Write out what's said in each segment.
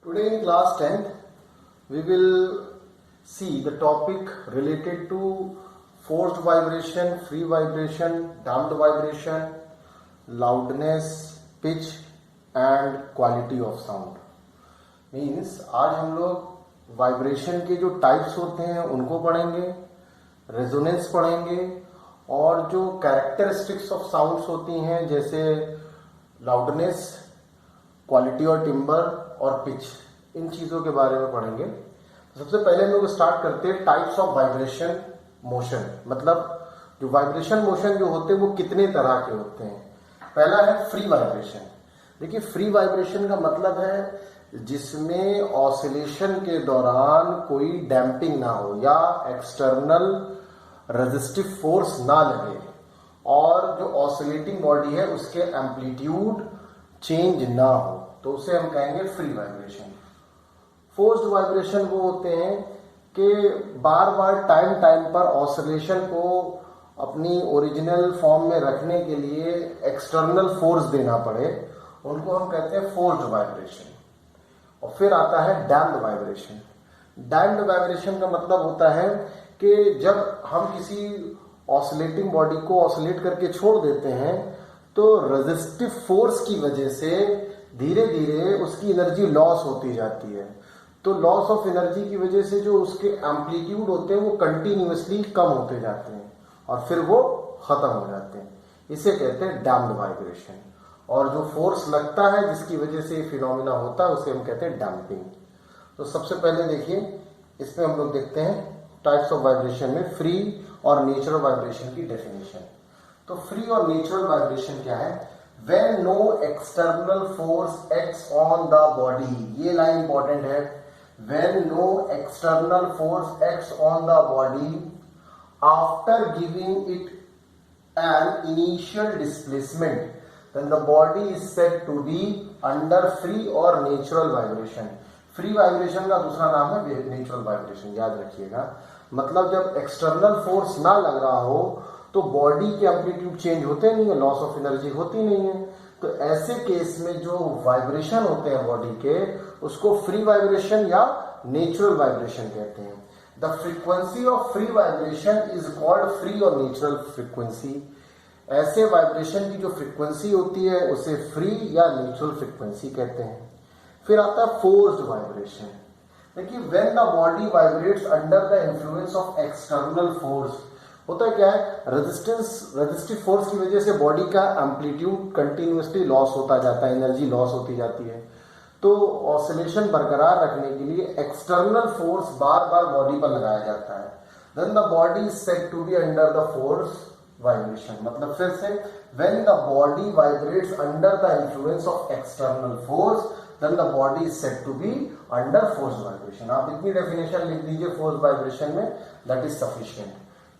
Today in class 10th, we will see the topic related to forced vibration, free vibration, damped vibration, loudness, pitch and quality of sound. Means आज हम लोग vibration के जो types होते हैं उनको पढ़ेंगे, रेजोनेंस पढ़ेंगे और जो कैरेक्टरिस्टिक्स ऑफ साउंड्स होती हैं जैसे लाउडनेस, क्वालिटी और टिम्बर और पिच, इन चीजों के बारे में पढ़ेंगे। सबसे पहले हम लोग स्टार्ट करते हैं टाइप्स ऑफ वाइब्रेशन मोशन, मतलब जो वाइब्रेशन मोशन जो होते हैं वो कितने तरह के होते हैं। पहला है फ्री वाइब्रेशन। देखिए, फ्री वाइब्रेशन का मतलब है जिसमें ऑसिलेशन के दौरान कोई डैम्पिंग ना हो या एक्सटर्नल रेजिस्टिव फोर्स ना लगे और जो ऑसिलेटिंग बॉडी है उसके एम्पलीट्यूड चेंज ना हो, तो उसे हम कहेंगे फ्री वाइब्रेशन। फोर्स्ड वाइब्रेशन वो होते हैं कि बार बार टाइम पर ऑसिलेशन को अपनी ओरिजिनल फॉर्म में रखने के लिए एक्सटर्नल फोर्स देना पड़े, उनको हम कहते हैं फोर्स्ड वाइब्रेशन। और फिर आता है डैम्प्ड वाइब्रेशन। डैम्प्ड वाइब्रेशन का मतलब होता है कि जब हम किसी ऑसिलेटिंग बॉडी को ऑसिलेट करके छोड़ देते हैं तो रेजिस्टिव फोर्स की वजह से धीरे धीरे उसकी एनर्जी लॉस होती जाती है। तो लॉस ऑफ एनर्जी की वजह से जो उसके एम्पलीट्यूड होते हैं वो कंटिन्यूअसली कम होते जाते हैं और फिर वो खत्म हो जाते हैं। इसे कहते हैं डैम्प्ड वाइब्रेशन। और जो फोर्स लगता है जिसकी वजह से ये फिनोमिना होता है उसे हम कहते हैं डैम्पिंग। तो सबसे पहले देखिए, इसमें हम लोग देखते हैं टाइप्स ऑफ वाइब्रेशन में फ्री और नेचुरल वाइब्रेशन की डेफिनेशन। तो फ्री और नेचुरल वाइब्रेशन क्या है? When no external force acts on the body, ये लाइन इंपॉर्टेंट है। When no external force acts on the body after giving it an initial displacement, then the body is said to be under free or natural vibration. Free vibration का दूसरा नाम है natural vibration, याद रखिएगा। मतलब जब external force ना लग रहा हो तो बॉडी के एम्पलीट्यूड चेंज होते नहीं है, लॉस ऑफ एनर्जी होती नहीं है। तो ऐसे केस में जो वाइब्रेशन होते हैं बॉडी के, उसको फ्री वाइब्रेशन या नेचुरल वाइब्रेशन कहते हैं। The frequency of free vibration is called free और नेचुरल फ्रीक्वेंसी। ऐसे वाइब्रेशन की जो फ्रीक्वेंसी होती है उसे फ्री या नेचुरल फ्रीक्वेंसी कहते हैं। फिर आता है फोर्स्ड वाइब्रेशन। देखिए, when the body vibrates under the influence of external force, होता है क्या है, रेजिस्टिव फोर्स की वजह से बॉडी का एम्पलीट्यूड कंटिन्यूअसली लॉस होता जाता है, एनर्जी लॉस होती जाती है। तो ऑसिलेशन बरकरार रखने के लिए एक्सटर्नल फोर्स बार बार बॉडी पर लगाया जाता है। Then the body is said to be under the force vibration. मतलब फिर से, when the body vibrates under the influence of external force, then the body is said to be under force vibration. आप इतनी definition लिख दीजिए force vibration में, that is sufficient.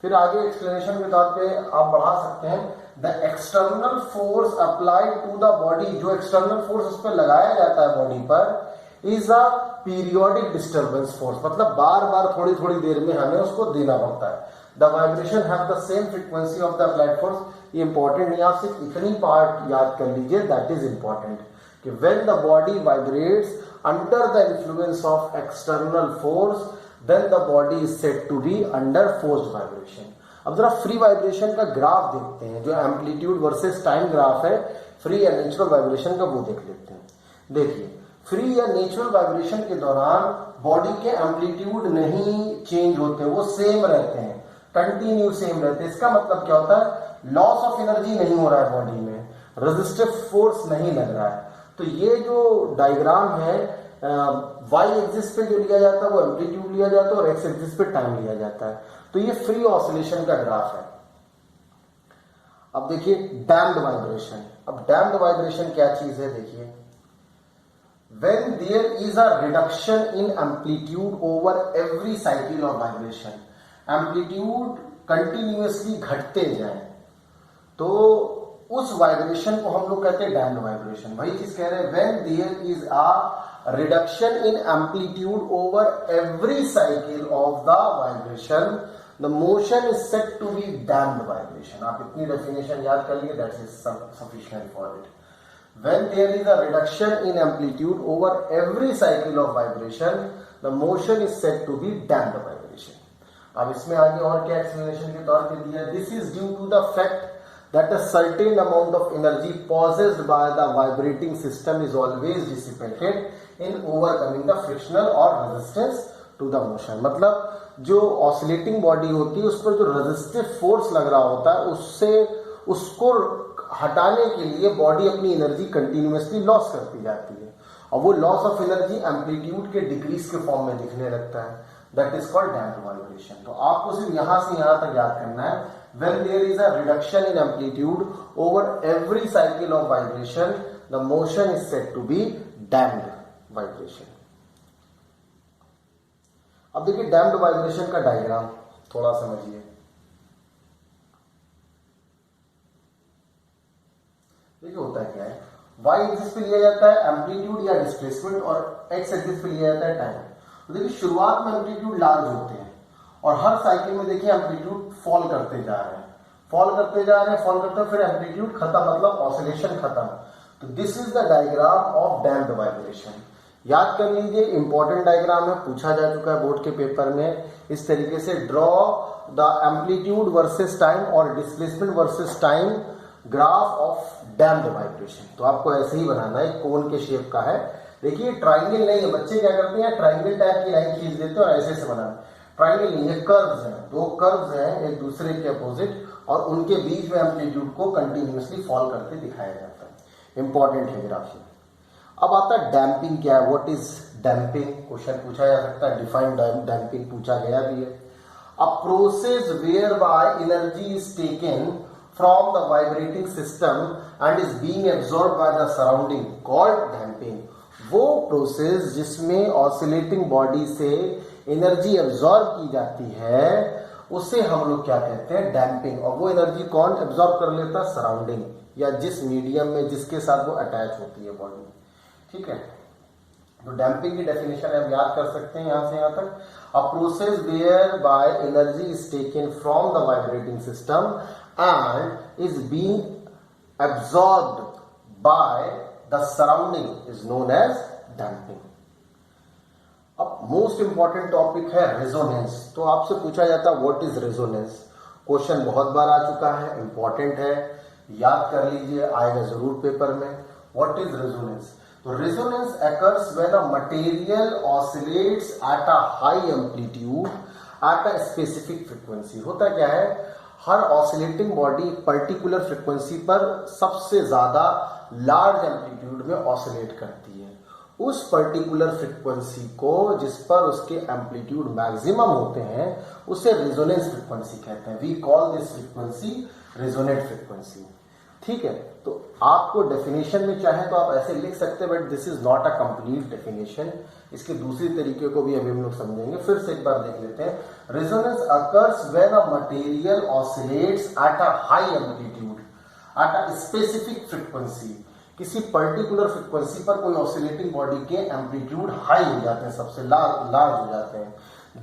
फिर आगे एक्सप्लेनेशन के तौर पे आप बढ़ा सकते हैं, the external force applied to the body, जो एक्सटर्नल फोर्स उस पर लगाया जाता है बॉडी पर, is a periodic disturbance force. मतलब बार बार थोड़ी थोड़ी देर में हमें उसको देना पड़ता है। The vibration have the same frequency of the applied force. ये इंपॉर्टेंट नहीं, आप सिर्फ इतनी पार्ट याद कर लीजिए, दैट इज इंपॉर्टेंट कि when the body vibrates under the influence of external force, then the body is said to be under forced vibration. अब जरा फ्री वाइब्रेशन का ग्राफ देखते हैं, जो एम्पलीट्यूड वर्सेस टाइम ग्राफ है फ्री या natural vibration का, वो देख लेते हैं। देखिए, फ्री या नेचुरल वाइब्रेशन के दौरान बॉडी के एम्पलीट्यूड नहीं चेंज होते, वो सेम रहते हैं, कंटिन्यू सेम रहते हैं। इसका मतलब क्या होता है, लॉस ऑफ एनर्जी नहीं हो रहा है बॉडी में, रेजिस्टिव फोर्स नहीं लग रहा है। तो ये जो डायग्राम है, वाई एक्सिस पे जो लिया जाता है वो एम्पलीट्यूड लिया जाता है और एक्स एक्सिस पे टाइम लिया जाता है। तो ये फ्री ऑसिलेशन का ग्राफ है। अब देखिए डैम्प्ड वाइब्रेशन। अब डैम्प्ड वाइब्रेशन क्या चीज है, देखिए, when there is a reduction in amplitude over every cycle of vibration, amplitude continuously घटते जाए तो उस वाइब्रेशन को हम लोग कहते हैं डैम्प्ड वाइब्रेशन। वही चीज कह रहे हैं, when there is a reduction in amplitude over every cycle of the vibration, the motion is said to be damped vibration. आप इतनी डेफिनेशन याद कर लिए, that is sufficient for it. When there is a reduction in amplitude over every cycle of vibration, the motion is said to be damped vibration. अब इसमें आगे और क्या एक्सप्लेनेशन के तौर पे दिया, this is due to the fact that a certain amount of energy possessed by the vibrating system is always dissipated in overcoming the frictional or resistance to the motion. मतलब जो ऑसिलेटिंग बॉडी होती है उस पर जो resistive force लग रहा होता है उससे उसको हटाने के लिए बॉडी अपनी एनर्जी कंटिन्यूअसली लॉस करती जाती है और वो लॉस ऑफ एनर्जी एम्पलीट्यूड के डिक्रीज के फॉर्म में दिखने लगता है, that is called damped vibration. तो आपको सिर्फ यहां से यहां तक याद करना है, when there is a reduction in amplitude over every cycle of vibration, the motion is said to be damped vibration. अब देखिए damped vibration का डायग्राम थोड़ा समझिए. देखिए होता है क्या है, y एक्सिस पे लिया जाता है एम्पलीट्यूड या डिस्प्लेसमेंट और x एक्सिस पे लिया जाता है टाइम. तो देखिए शुरुआत में एम्पलीट्यूड लार्ज होते हैं और हर साइकिल में देखिए एम्पलीट्यूड फॉल करते जा रहे हैं, फॉल करते जा रहे हैं, फॉल करते हैं, फिर एम्पलीट्यूड खत्म, मतलब ऑसिलेशन खत्म. तो this is the diagram of damped vibration. याद कर लीजिए, इंपॉर्टेंट डायग्राम है, पूछा जा चुका है बोर्ड के पेपर में. इस तरीके से draw the amplitude versus time और displacement versus time graph of damped vibration. तो आपको ऐसे ही बनाना है, कोन के शेप का है. देखिए ट्राइंगल नहीं है, बच्चे क्या करते हैं ट्राइंगल टाइप की लाइन खींच देते हैं और ऐसे से बनाना. ट्राइंगल नहीं है, कर्व्स हैं, दो कर्व्स हैं एक दूसरे के अपोजिट और उनके बीच में एम्पलीट्यूड को कंटिन्यूअसली फॉल करते दिखाया जाता है. इंपॉर्टेंट है ग्राफ. अब आता है डैम्पिंग क्या है, व्हाट इज डैम्पिंग. क्वेश्चन पूछा जा सकता है, डिफाइन डैम्पिंग पूछा गया भी है. A process whereby energy is taken from the vibrating system and is being absorbed by the surrounding called damping. वो प्रोसेस जिसमें ऑसिलेटिंग बॉडी से एनर्जी एब्जॉर्ब की जाती है उसे हम लोग क्या कहते हैं, डैम्पिंग. और वो एनर्जी कौन एब्जॉर्ब कर लेता है, सराउंडिंग या जिस मीडियम में जिसके साथ वो अटैच होती है बॉडी. ठीक है, तो डैम्पिंग की डेफिनेशन आप याद कर सकते हैं यहां से यहां तक. A process whereby energy is taken from the vibrating system and is being absorbed by the surrounding is known as damping. अब मोस्ट इंपॉर्टेंट टॉपिक है रेजोनेंस. तो आपसे पूछा जाता है व्हाट इज रेजोनेंस. क्वेश्चन बहुत बार आ चुका है, इंपॉर्टेंट है, याद कर लीजिए, आएगा जरूर पेपर में. What is resonance. तो resonance occurs when a material oscillates at a high amplitude at a specific frequency. होता क्या है, हर ऑसिलेटिंग बॉडी पर्टिकुलर फ्रीक्वेंसी पर सबसे ज्यादा लार्ज एम्पलीट्यूड में ऑसिलेट करती है. उस पर्टिकुलर फ्रीक्वेंसी को जिस पर उसके एम्पलीट्यूड मैक्सिमम होते हैं उसे रेजोनेंस फ्रीक्वेंसी कहते हैं. We call this frequency resonate frequency. ठीक है, तो आपको डेफिनेशन में चाहे तो आप ऐसे लिख सकते हैं, but this is not a complete definition. इसके दूसरी तरीके को भी अभी हम लोग समझेंगे. फिर से एक बार देख लेते हैं. Resonance occurs when a material oscillates at a high amplitude at a specific frequency. किसी पर्टिकुलर फ्रीक्वेंसी पर कोई ऑसिलेटिंग बॉडी के एम्पलीट्यूड हाई हो जाते हैं, सबसे लार्ज हो जाते हैं.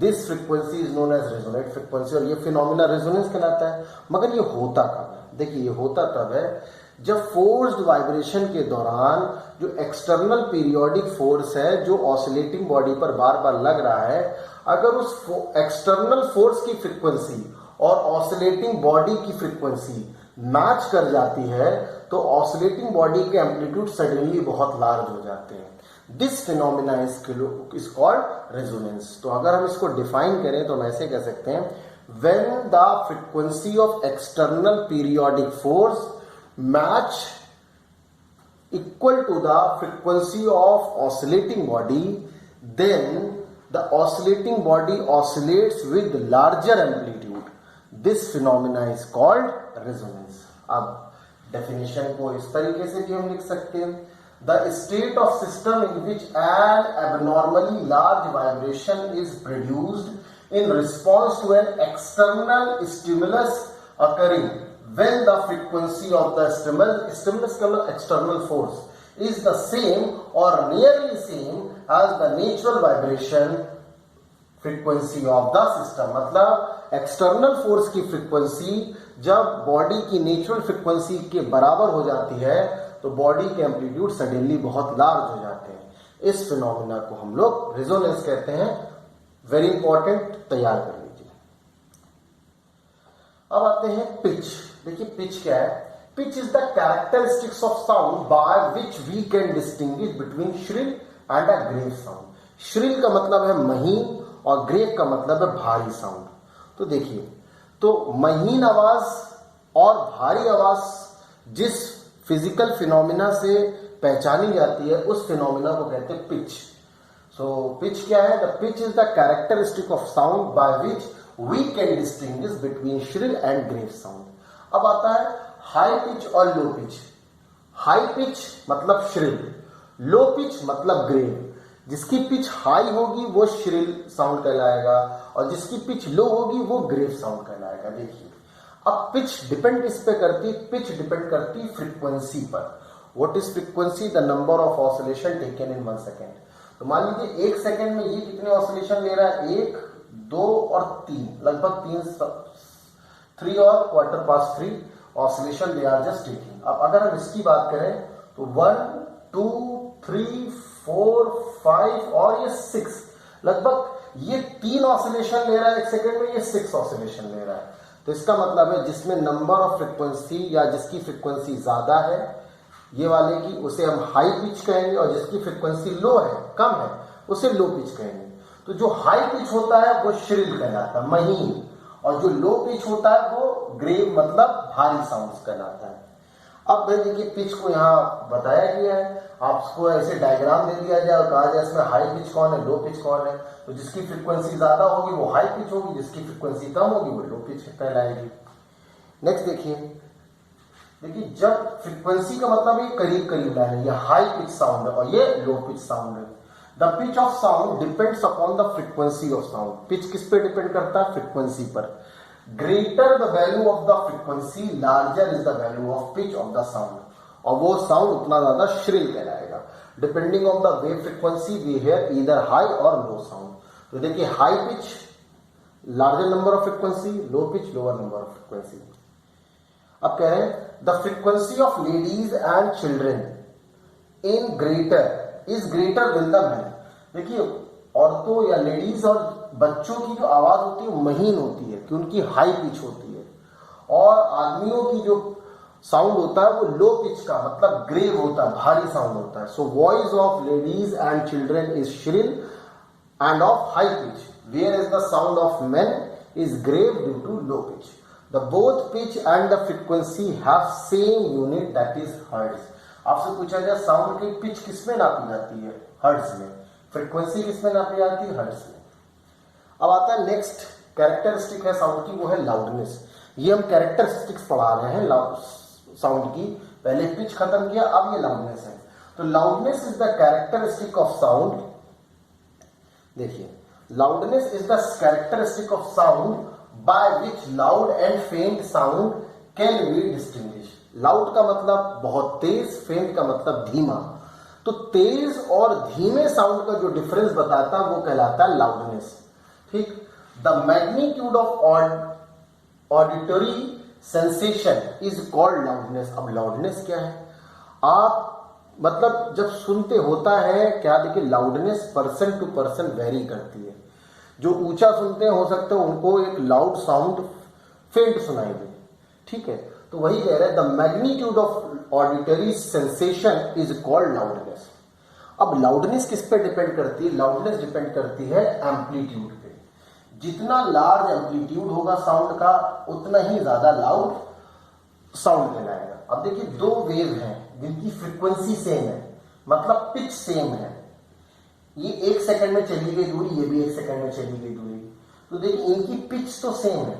This frequency is known as resonate frequency और ये फिनोमिना रेजोनेंस कहलाता है. मगर ये होता कब है, देखिए ये होता तब है जब फोर्स्ड वाइब्रेशन के दौरान जो एक्सटर्नल पीरियोडिक फोर्स है जो ऑसिलेटिंग बॉडी पर बार बार लग रहा है, अगर उस एक्सटर्नल फोर्स की फ्रीक्वेंसी और ऑसिलेटिंग बॉडी की फ्रीक्वेंसी मैच कर जाती है तो ऑसिलेटिंग बॉडी के एम्पलीट्यूड सडनली बहुत लार्ज हो जाते हैं. This phenomena is called resonance. तो अगर हम इसको डिफाइन करें तो हम ऐसे कह सकते हैं, when the frequency of external periodic force match equal to the frequency of oscillating body, then the oscillating body oscillates with larger amplitude. This phenomena is called resonance. अब definition को इस तरीके से भी हम लिख सकते हैं, the state of system in which an abnormally large vibration is produced in response to an external stimulus occurring when the frequency of the stimulus external force is the same or nearly same as the natural vibration frequency of the system. मतलब external force की frequency जब body की natural frequency के बराबर हो जाती है तो बॉडी के एम्पलीट्यूड सडनली बहुत लार्ज हो जाते हैं। इस फिनोमिना को हम लोग रेजोनेंस कहते हैं। वेरी इंपॉर्टेंट, तैयार कर लीजिए। अब आते हैं पिच। देखिए पिच क्या है? Pitch is the characteristics of sound by which we can distinguish between shrill and a grave sound. Shrill का मतलब है महीन और ग्रेव का मतलब है भारी साउंड। तो देखिए, तो महीन आवाज और भारी आवाज जिस फिजिकल फिनोमिना से पहचानी जाती है उस फिनोमिना को कहते हैं पिच। सो पिच क्या है? The pitch is the characteristic of sound by which we can distinguish between shrill and grave sound. अब आता है हाई पिच और लो पिच। हाई पिच मतलब श्रिल, लो पिच मतलब ग्रेव। जिसकी पिच हाई होगी वो श्रिल साउंड कहलाएगा और जिसकी पिच लो होगी वो ग्रेव साउंड कहलाएगा। देखिए, अब पिच डिपेंड किस पे करती है? पिच डिपेंड करती है फ्रीक्वेंसी पर। What is frequency? The number of oscillation taken in 1 second. तो मान लीजिए 1 सेकेंड में ये कितने ऑसिलेशन ले रहा है? 1, 2 और 3, लगभग 3 और क्वार्टर पास 3 oscillation they are just taking. अब अगर हम इसकी बात करें तो 1, 2, 3, 4, 5 और ये 6, लगभग ये 3 ऑसिलेशन ले रहा है 1 सेकेंड में, ये 6 ऑसिलेशन ले रहा है। तो इसका मतलब है जिसमें नंबर ऑफ फ्रीक्वेंसी या जिसकी फ्रीक्वेंसी ज्यादा है ये वाले की, उसे हम हाई पिच कहेंगे और जिसकी फ्रीक्वेंसी लो है, कम है, उसे लो पिच कहेंगे। तो जो हाई पिच होता है वो श्रिल कहलाता है, महीन, और जो लो पिच होता है वो ग्रेव मतलब भारी साउंड्स कहलाता है। अब भाई देखिए पिच को यहाँ बताया गया है, आपको ऐसे डायग्राम दे दिया जाए और कहा जाए इसमें हाई पिच कौन है, लो पिच कौन है। तो जिसकी फ्रीक्वेंसी ज्यादा होगी वो हाई पिच होगी, जिसकी फ्रीक्वेंसी कम होगी वो लो पिच कहलाएगी। नेक्स्ट देखिए, जब फ्रीक्वेंसी का मतलब ये करीब करीब लाइन है, ये हाई पिच साउंड है और ये लो पिच साउंड है। The pitch of sound depends upon the frequency of sound. Pitch किस पे डिपेंड करता है? फ्रीक्वेंसी पर। Greater the value of the frequency, larger is the value of pitch of the sound, और वो sound उतना ज्यादा श्रिल कहलाएगा। Depending on the wave frequency we hear either high और लो साउंड। तो देखिए high pitch larger number of frequency, low pitch lower number of frequency. अब कह रहे हैं the frequency of ladies and children in greater is greater than the man. देखिए औरतों या लेडीज और बच्चों की जो आवाज होती है वो महीन होती है कि उनकी हाई पिच होती है, और आदमियों की जो साउंड होता है वो लो पिच का मतलब ग्रेव होता है, भारी साउंड होता है। So voice of ladies and children is shrill and of high pitch, whereas the sound of men is grave due to low pitch. The both pitch and the frequency have same unit, that is hertz। आपसे पूछा जाए sound की pitch किस में नापी जाती है? Hertz में। फ्रीक्वेंसी किस में नापी जाती है? हर्ट्ज में। अब आता है नेक्स्ट कैरेक्टरिस्टिक है साउंड की, वो है लाउडनेस। ये हम कैरेक्टरिस्टिक्स पढ़ा रहे हैं साउंड की, पहले पिच खत्म किया, अब ये लाउडनेस है। तो loudness is the characteristic of sound. देखिए loudness is the characteristic of sound by which loud and faint sound can be distinguished। Loud का मतलब बहुत तेज, फेंट का मतलब धीमा। तो तेज और धीमे साउंड का जो डिफरेंस बताता है वो कहलाता है लाउडनेस। ठीक। The magnitude of auditory sensation is called loudness. अब लाउडनेस क्या है? आप मतलब जब सुनते होता है क्या, देखिए loudness person to person vary करती है। जो ऊंचा सुनते हैं हो सकता है उनको एक लाउड साउंड फेंट सुनाई दे। ठीक है, तो वही कह रहे हैं the magnitude of auditory sensation is called loudness. अब लाउडनेस किस पे डिपेंड करती है? लाउडनेस डिपेंड करती है एम्पलीट्यूड पे। जितना लार्ज एम्पलीट्यूड होगा साउंड का उतना ही ज्यादा लाउड साउंड कहलाएगा। अब देखिए दो वेव हैं जिनकी फ्रीक्वेंसी सेम है, मतलब पिच सेम है। ये 1 सेकंड में चली गई दूरी, ये भी 1 सेकंड में चली गई दूरी, तो देखिए इनकी पिच तो सेम है,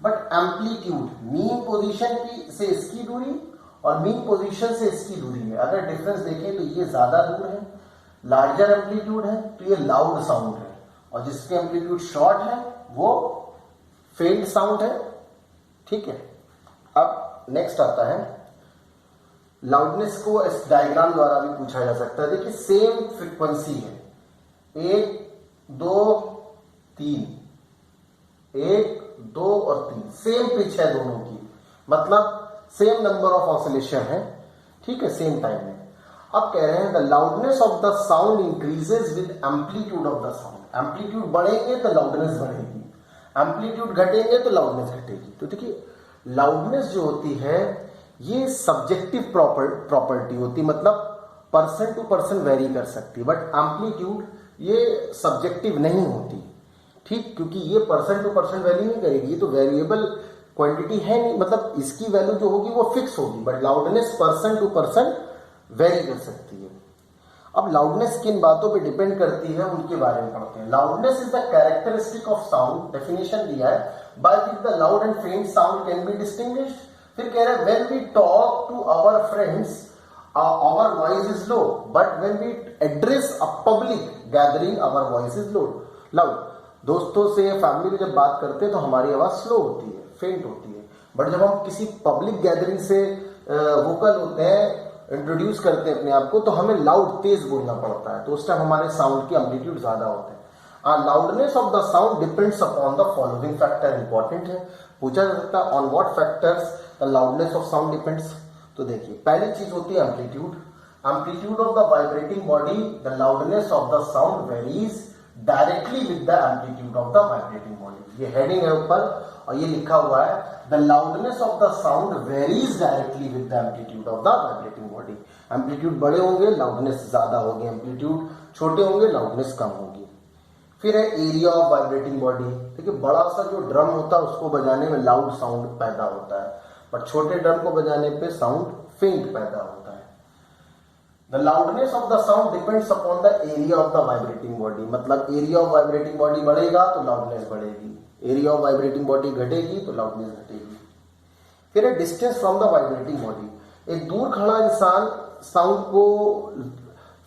बट एम्पलीट्यूड मीन पोजीशन की से इसकी दूरी और मीन पोजीशन से इसकी दूरी में अगर डिफरेंस देखें तो ये ज्यादा दूर है, लार्जर एम्पलीट्यूड है, तो ये लाउड साउंड है, और जिसके एम्पलीट्यूड शॉर्ट है वो फेंट साउंड है। ठीक है, अब नेक्स्ट आता है लाउडनेस को इस डायग्राम द्वारा भी पूछा जा सकता है। देखिए सेम फ्रीक्वेंसी है, 1, 2, 3, 1, 2 और 3, सेम पिच है दोनों की, मतलब सेम नंबर ऑफ ऑसिलेशन है। ठीक है, सेम टाइम में। अब कह रहे हैं the loudness of the sound increases with amplitude of the sound. Amplitude बढ़ेंगे तो लाउडनेस बढ़ेगी, एम्पलीट्यूड घटेंगे तो लाउडनेस घटेगी। तो देखिए लाउडनेस जो होती है ये सब्जेक्टिव प्रॉपर्टी होती है, मतलब पर्सन टू पर्सन वेरी कर सकती है, बट एम्पलीट्यूड ये सब्जेक्टिव नहीं होती, ठीक, क्योंकि ये पर्सन टू पर्सन वैल्यू नहीं करेगी, ये तो वेरिएबल क्वांटिटी है नहीं, मतलब इसकी वैल्यू जो होगी वो फिक्स होगी, but loudness person to person vary कर सकती है। अब लाउडनेस किन बातों पे डिपेंड करती है उनके बारे में पढ़ते हैं। Loudness is the characteristic of sound, definition दिया है, by which the loud and faint sound can be distinguished. फिर कह रहे हैं when we talk to our friends our voice is low, but when we address a public gathering our voice is loud. दोस्तों से, family में जब बात करते हैं तो हमारी आवाज स्लो होती है, फेंट होती है, बट जब हम किसी पब्लिक गैदरिंग से वोकल होते हैं, इंट्रोड्यूस करते हैं अपने आप को, तो हमें लाउड तेज बोलना पड़ता है, तो उस टाइम हमारे साउंड की एम्पलीट्यूड ज्यादा होते हैं। Loudness of the sound depends upon the following factor. Important है, पूछा जा सकता है on what factors the loudness of sound depends. तो देखिए पहली चीज होती है amplitude. Amplitude of the vibrating body, the loudness of the sound varies directly with the amplitude of the vibrating body. ये हेडिंग है ऊपर और ये लिखा हुआ है the loudness of the sound varies directly with the amplitude of the vibrating body. Amplitude बड़े होंगे लाउडनेस ज्यादा होगी, एम्पलीट्यूड छोटे होंगे लाउडनेस कम होगी। फिर है एरिया ऑफ वाइब्रेटिंग बॉडी। देखिए बड़ा सा जो ड्रम होता है उसको बजाने में लाउड साउंड पैदा होता है, पर छोटे ड्रम को बजाने पे साउंड फेंट पैदा होता है। The loudness of the sound depends upon the area of the vibrating body, मतलब एरिया ऑफ वाइब्रेटिंग बॉडी बढ़ेगा तो लाउडनेस बढ़ेगी, एरिया ऑफ वाइब्रेटिंग बॉडी घटेगी तो लाउडनेस घटेगी। फिर है distance from the vibrating body. एक दूर खड़ा इंसान साउंड को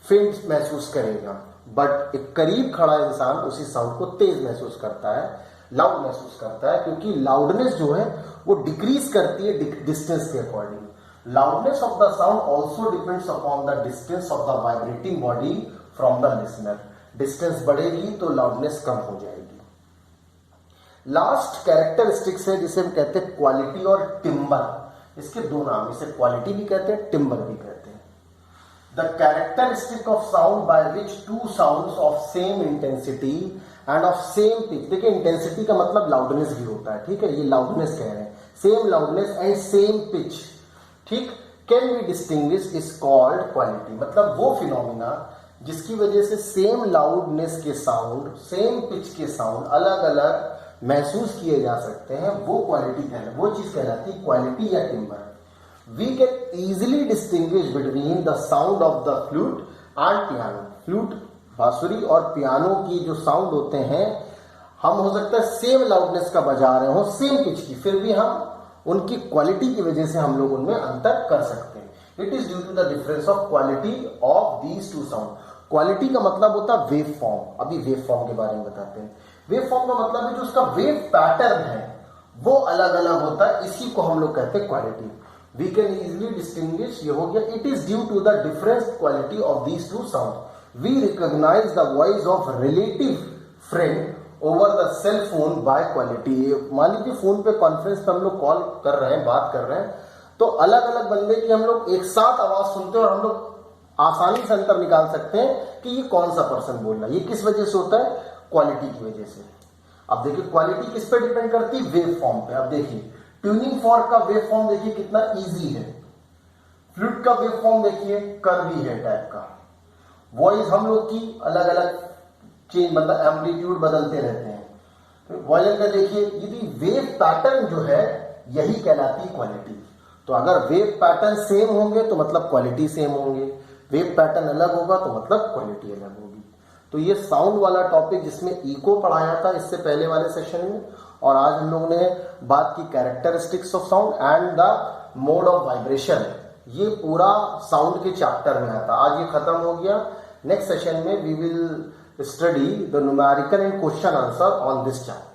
फेंट महसूस करेगा, बट एक करीब खड़ा इंसान उसी साउंड को तेज महसूस करता है, लाउड महसूस करता है, क्योंकि लाउडनेस जो है वो डिक्रीज करती है डिस्टेंस के according. Loudness of the sound also depends upon the distance of the vibrating body from the listener. Distance बढ़ेगी तो लाउडनेस कम हो जाएगी। लास्ट कैरेक्टरिस्टिक्स है जिसे हम कहते हैं क्वालिटी और टिम्बर। इसके दो नाम, इसे क्वालिटी भी कहते हैं, टिम्बर भी कहते हैं। The characteristic of sound by which two sounds of same intensity and of same pitch. देखिए इंटेंसिटी का मतलब लाउडनेस भी होता है, ठीक है, ये लाउडनेस कह रहे हैं, same loudness and same pitch, ठीक, can be distinguish is called quality. मतलब वो फिनोमिना जिसकी वजह से सेम लाउडनेस के साउंड, सेम पिच के साउंड अलग अलग महसूस किए जा सकते हैं, वो क्वालिटी कहलाती, वो चीज कहलाती है क्वालिटी या timber. We can easily distinguish between the sound of the flute and piano. Flute, बांसुरी और पियानो की जो साउंड होते हैं, हम हो सकता है सेम लाउडनेस का बजा रहे हो, सेम पिच की, फिर भी हम उनकी क्वालिटी की वजह से हम लोग उनमें अंतर कर सकते हैं। It is due to the difference of quality of these two sound. Quality का मतलब होता है वेव फॉर्म। अभी वेव फॉर्म के बारे में बताते हैं। वेव फॉर्म का मतलब है जो उसका वेव पैटर्न है वो अलग अलग होता है, इसी को हम लोग कहते हैं quality. We can easily distinguish, ये हो गया, it is due to the difference quality of these two sound. We recognise the voice of relative friend over the cell phone by quality. मान लीजिए फोन पे कॉन्फ्रेंस पे हम लोग call कर रहे हैं, बात कर रहे हैं, तो अलग अलग बंदे की हम लोग एक साथ आवाज सुनते हैं और हम लोग आसानी से अंतर निकाल सकते हैं कि ये कौन सा पर्सन बोल रहा है। ये किस वजह से होता है? क्वालिटी की वजह से। अब देखिए क्वालिटी किस पे डिपेंड करती है? वेव फॉर्म पे। अब देखिए ट्यूनिंग फॉर्क का वेव फॉर्म देखिए कितना इजी है। फ्लूट का वेव फॉर्म देखिए कर्वी है टाइप का। वॉइस हम लोग की अलग अलग चेंज, मतलब एम्पलीट्यूड बदलते रहते हैं। तो वॉयलिन का देखिए, यदि वेव पैटर्न जो है यही कहलाती है क्वालिटी। तो अगर वेव पैटर्न सेम होंगे तो मतलब क्वालिटी सेम होंगे, वेव पैटर्न अलग होगा तो मतलब क्वालिटी अलग होगी। तो ये साउंड वाला टॉपिक जिसमें इको पढ़ाया था इससे पहले वाले सेशन में, और आज हम लोगों ने बात की characteristics of sound and the mode of vibration. ये पूरा साउंड के चैप्टर में आता। आज ये खत्म हो गया। नेक्स्ट सेशन में we will study the numerical and question answer on this chapter.